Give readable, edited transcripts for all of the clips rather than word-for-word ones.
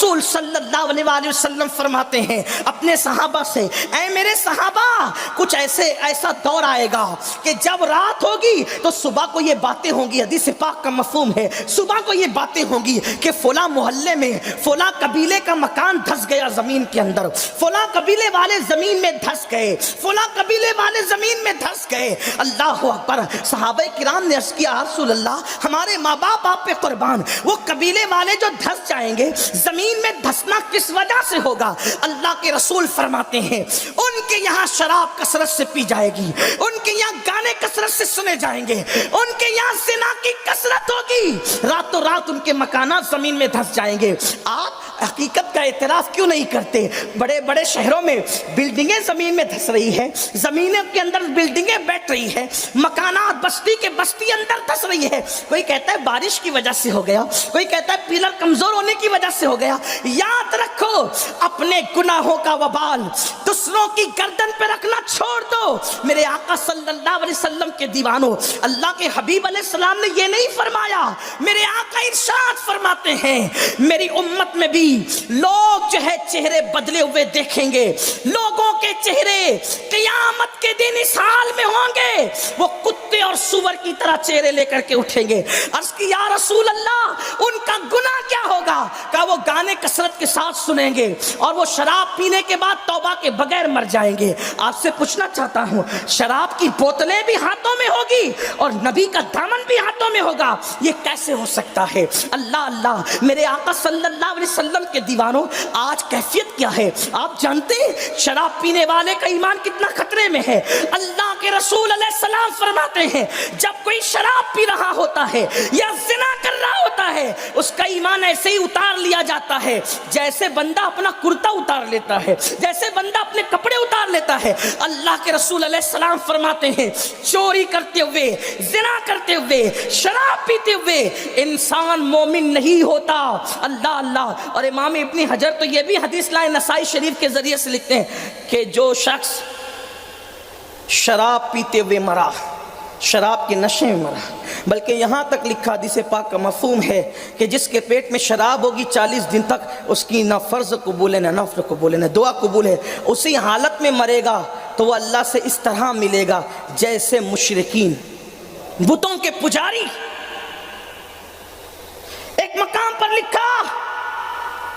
रसूल सल्लल्लाहु अलैहि वसल्लम फरमाते हैं अपने सहाबा से, ऐ मेरे सहाबा, कुछ ऐसा दौर आएगा कि जब रात होगी तो सुबह को ये बातें होंगी, हदीस पाक का मफहूम है, सुबह को ये बातें होंगी कि फला मोहल्ले में फला कबीले का मकान धंस गया जमीन के अंदर, फला कबीले वाले जमीन में धंस गए, फला कबीले वाले जमीन में धंस गए। अल्लाह अकबर। सहाबा किराम ने अर्ज़ किया, रसूल अल्लाह, हमारे माँ बाप आप पे कुर्बान, वो कबीले वाले जो धंस जाएंगे, जमीन में धंसना किस वजह से होगा? अल्लाह के रसूल फरमाते हैं, उनके यहाँ शराब कसरत से पी जाएगी, उनके यहाँ गाने कसरत से सुने जाएंगे, उनके यहाँ ज़िना की कसरत होगी, रातों रात उनके मकानात जमीन में धंस जाएंगे। आप हकीकत का एतराफ़ क्यों नहीं करते? बड़े बड़े शहरों में बिल्डिंगें जमीन में धंस रही है, जमीनों के अंदर बिल्डिंगें बैठ रही है, मकानात बस्ती के बस्ती अंदर धंस रही है। कोई कहता है बारिश की वजह से हो गया, कोई कहता है पिलर कमजोर होने की वजह से हो गया। याद रखो, अपने गुनाहों का वबाल दूसरों की गर्दन पे रखना छोड़ दो। मेरे आका सल्लल्लाहु अलैहि वसल्लम के दीवानों, अल्लाह के हबीब अलैहिस्सलाम ने ये नहीं फरमाया, मेरे आका इरशाद फरमाते हैं, मेरी उम्मत में भी लोग जो है चेहरे बदले हुए देखेंगे, लोगों के चेहरे क़यामत के दिन इस हाल में होंगे, वो कुत्ते और सुअर की तरह चेहरे लेकर के उठेंगे। अर्ज़ की, या रसूल अल्लाह, उनका गुनाह क्या होगा? कहा, वो गाने कसरत के साथ सुनेंगे और वो शराब पीने के बाद तौबा के बगैर मर जाएंगे। आपसे पूछना चाहता हूँ, शराब की बोतलें भी हाथों में होगी और नबी का दामन भी हाथों में होगा, ये कैसे हो सकता है? अल्लाह अल्लाह। मेरे आका सल्लल्लाहु अलैहि वसल्लम के दीवानों, आज कैफियत क्या है आप जानते हैं? शराब पीने वाले का ईमान कितना खतरे में है। अल्लाह के रसूल अलैहिस्सलाम फरमाते हैं, जब कोई शराब पी रहा होता है या ज़िना कर रहा होता है, उसका ईमान ऐसे ही उतार लिया जाता है जैसे बंदा अपना कुर्ता उतार लेता है, जैसे बंदा अपने कपड़े उतार लेता है। अल्लाह के रसूल अलैहिस्सलाम फरमाते हैं, चोरी करते हुए, ज़िना करते हुए, शराब पीते हुए इंसान मोमिन नहीं होता। अल्लाह अल्लाह। और इमाम इब्न हजर तो ये भी हदीस लाए नसाई शरीफ के जरिए से लिखते हैं कि जो शख्स शराब पीते हुए मरा, शराब के नशे में मरा, बल्कि यहाँ तक लिखा हदीस पाक का मफहूम है कि जिसके पेट में शराब होगी 40 दिन तक उसकी ना फ़र्ज़ कबूल है, ना नफ़ल कबूल है, ना दुआ कबूल है। उसी हालत में मरेगा तो वह अल्लाह से इस तरह मिलेगा जैसे मुशरिकीन, बुतों के पुजारी। एक मकाम पर लिखा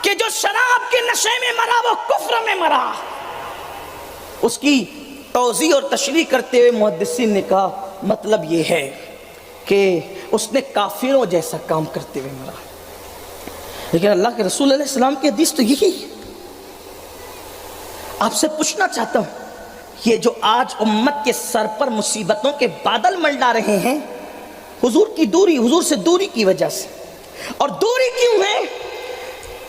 कि जो शराब के नशे में मरा वो कुफ्र में मरा। उसकी तौज़ी और तशरीह करते हुए मुहद्दिसीन ने कहा, मतलब ये है कि उसने काफिरों जैसा काम करते हुए मरा। लेकिन अल्लाह के रसूल अलैहि सलाम की हदीस तो यही है। आपसे पूछना चाहता हूँ, ये जो आज उम्मत के सर पर मुसीबतों के बादल मंडरा रहे हैं, हुजूर की दूरी, हुजूर से दूरी की वजह से। और दूरी क्यों है?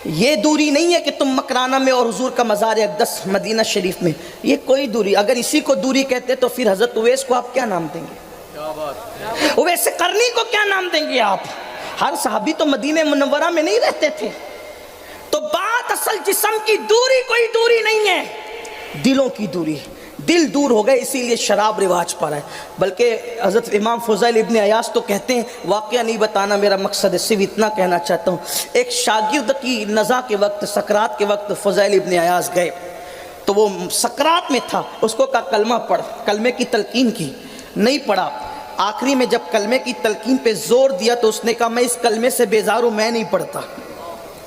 ये दूरी नहीं है कि तुम मकराना में और हुजूर का मज़ार अक़दस मदीना शरीफ में, ये कोई दूरी। अगर इसी को दूरी कहते तो फिर हज़रत उवैस को आप क्या नाम देंगे? क्या बात? उवैस करनी को क्या नाम देंगे आप? हर सहाबी तो मदीने मुनव्वरा में नहीं रहते थे। तो बात असल जिस्म की दूरी कोई दूरी नहीं है, दिलों की दूरी। दिल दूर हो गए इसीलिए शराब रिवाज पर है। बल्कि हज़रत इमाम फ़ुज़ैल इब्न अयास तो कहते हैं, वाक़या नहीं बताना मेरा मकसद है, सिर्फ इतना कहना चाहता हूँ, एक शागिर्द की नज़ा के वक्त, सकरात के वक्त फ़ुज़ैल इब्न अयास गए तो वो सकरात में था, उसको कहा कलमा पढ़, कलमे की तलकीन की, नहीं पढ़ा। आखिरी में जब कलमे की तलकीन पे ज़ोर दिया तो उसने कहा मैं इस कलमे से बेजार हूँ, मैं नहीं पढ़ता।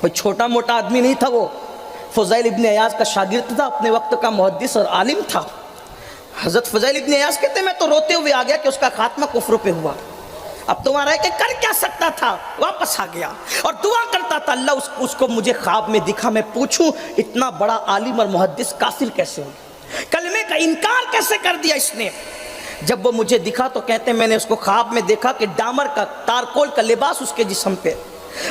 कोई छोटा मोटा आदमी नहीं था वो, फ़ुज़ैल इब्न अयास का शागिर्द था, अपने वक्त का मुहद्दिस और आलिम था। हज़रत फ़ुज़ैल इब्न अयास कहते मैं तो रोते हुए आ गया कि उसका खात्मा कुफ्र पे हुआ। अब तुम्हारा है कि कर क्या सकता था, वापस आ गया और दुआ करता था, अल्लाह उसको मुझे ख्वाब में दिखा, मैं पूछूं इतना बड़ा आलिम और मुहद्दिस काफिर कैसे हो, कलमे का इनकार कैसे कर दिया इसने। जब वो मुझे दिखा तो कहते मैंने उसको ख्वाब में देखा कि डामर का, तारकोल का लिबास उसके जिस्म पे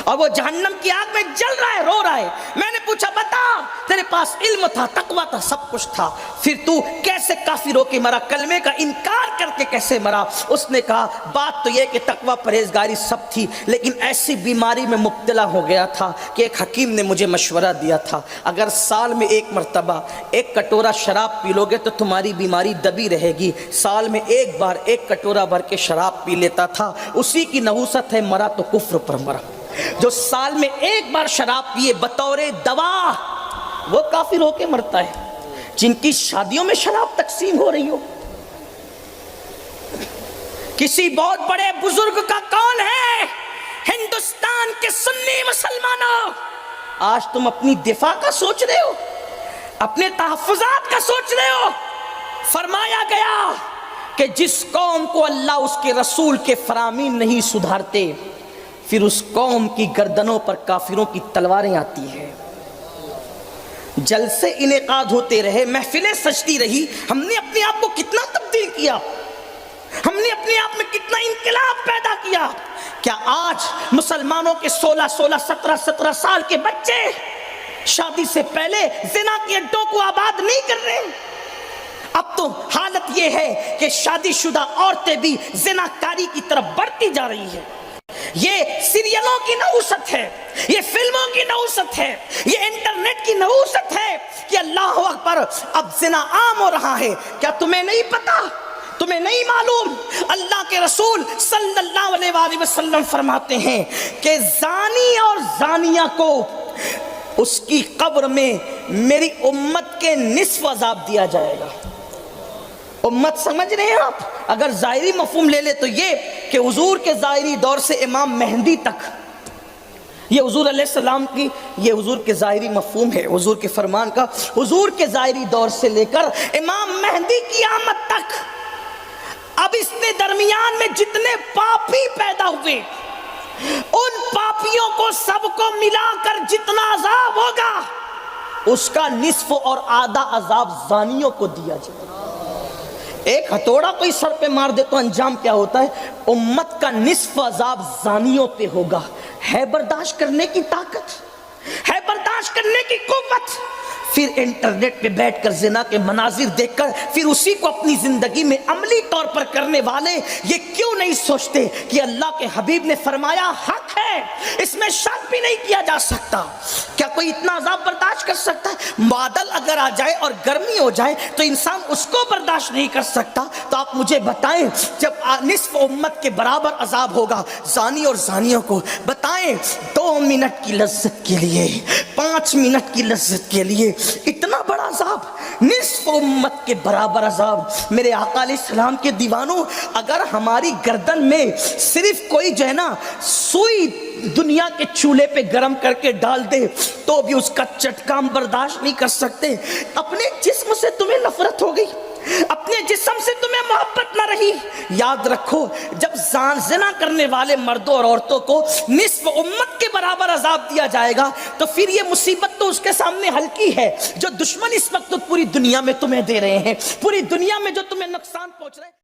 और वो जहन्नम की आग में जल रहा है, रो रहा है। मैंने पूछा बता, तेरे पास इल्म था, तकवा था, सब कुछ था, फिर तू कैसे काफिर होके मरा, कलमे का इनकार करके कैसे मरा? उसने कहा बात तो ये कि तकवा परहेजगारी सब थी, लेकिन ऐसी बीमारी में मुब्तला हो गया था कि एक हकीम ने मुझे मशवरा दिया था, अगर साल में एक मरतबा एक कटोरा शराब पी लोगे तो तुम्हारी बीमारी दबी रहेगी। साल में एक बार एक कटोरा भर के शराब पी लेता था, उसी की नहुसत है, मरा तो कुफ्र पर मरा। جو سال میں ایک بار شراب پیے بطور دوا، وہ کافر ہو کے مرتا ہے۔ جن کی شادیوں میں شراب تقسیم ہو رہی ہو، کسی بہت بڑے بزرگ کا قول ہے، ہندوستان کے سنی مسلمانوں، آج تم اپنی دفاع کا سوچ رہے ہو، اپنے تحفظات کا سوچ رہے ہو۔ فرمایا گیا کہ جس قوم کو اللہ اس کے رسول کے فرامین نہیں سدھارتے، پھر اس قوم کی گردنوں پر کافروں کی تلواریں آتی ہیں۔ جلسے انعقاد ہوتے رہے، محفلیں سجتی رہی، ہم نے اپنے آپ کو کتنا تبدیل کیا، ہم نے اپنے آپ میں کتنا انقلاب پیدا کیا۔ کیا آج مسلمانوں کے 16 17 سال کے بچے شادی سے پہلے زنا کے اڈوں کو آباد نہیں کر رہے؟ اب تو حالت یہ ہے کہ شادی شدہ عورتیں بھی زنا کاری کی طرف بڑھتی جا رہی ہے۔ یہ سیریلوں کی نحوست ہے، یہ فلموں کی نحوست ہے، یہ انٹرنیٹ کی نحوست ہے کہ اللہ اکبر اب زنا عام ہو رہا ہے۔ کیا تمہیں نہیں پتا، تمہیں نہیں معلوم؟ اللہ کے رسول صلی اللہ علیہ وآلہ وسلم فرماتے ہیں کہ زانی اور زانیہ کو اس کی قبر میں میری امت کے نصف عذاب دیا جائے گا۔ امت سمجھ رہے ہیں آپ؟ اگر ظاہری مفہوم لے لے تو یہ کہ حضور کے ظاہری دور سے امام مہدی تک، یہ حضور علیہ السلام کی، یہ حضور کے ظاہری مفہوم ہے، حضور کے فرمان کا، حضور کے ظاہری دور سے لے کر امام مہدی کی آمد تک، اب اس نے درمیان میں جتنے پاپی پیدا ہوئے، ان پاپیوں کو سب کو ملا کر جتنا عذاب ہوگا، اس کا نصف اور آدھا عذاب زانیوں کو دیا جائے گا۔ ایک ہتھوڑا کوئی سر پہ مار دے تو انجام کیا ہوتا ہے؟ امت کا نصف عذاب زانیوں پہ ہوگا۔ ہے برداشت کرنے کی طاقت، ہے برداشت کرنے کی قوت؟ پھر انٹرنیٹ پہ بیٹھ کر زنا کے مناظر دیکھ کر پھر اسی کو اپنی زندگی میں عملی طور پر کرنے والے یہ کیوں نہیں سوچتے کہ اللہ کے حبیب نے فرمایا حق ہے، اس میں شک بھی نہیں کیا جا سکتا۔ کیا کوئی اتنا عذاب برداشت کر سکتا ہے؟ بادل اگر آ جائے اور گرمی ہو جائے تو انسان اس کو برداشت نہیں کر سکتا، تو آپ مجھے بتائیں جب نصف امت کے برابر عذاب ہوگا زانی اور زانیوں کو، بتائیں 2 منٹ کی لذت کے لیے، 5 منٹ کی لذت کے لیے اتنا بڑا عذاب، نصف امت کے برابر عذاب۔ میرے آقا علیہ السلام کے دیوانوں، اگر ہماری گردن میں صرف کوئی جو ہے نا سوئی دنیا کے چولہے پہ گرم کر کے ڈال دے تو بھی اس کا چٹکام برداشت نہیں کر سکتے۔ اپنے جسم سے تمہیں نفرت ہو گئی، اپنے جسم سے تمہیں محبت نہ رہی، یاد رکھو جب زنا کرنے والے مردوں اور عورتوں کو نصف امت کے برابر عذاب دیا جائے گا تو پھر یہ مصیبت تو اس کے سامنے ہلکی ہے جو دشمن اس وقت پوری دنیا میں تمہیں دے رہے ہیں، پوری دنیا میں جو تمہیں نقصان پہنچ رہے ہیں۔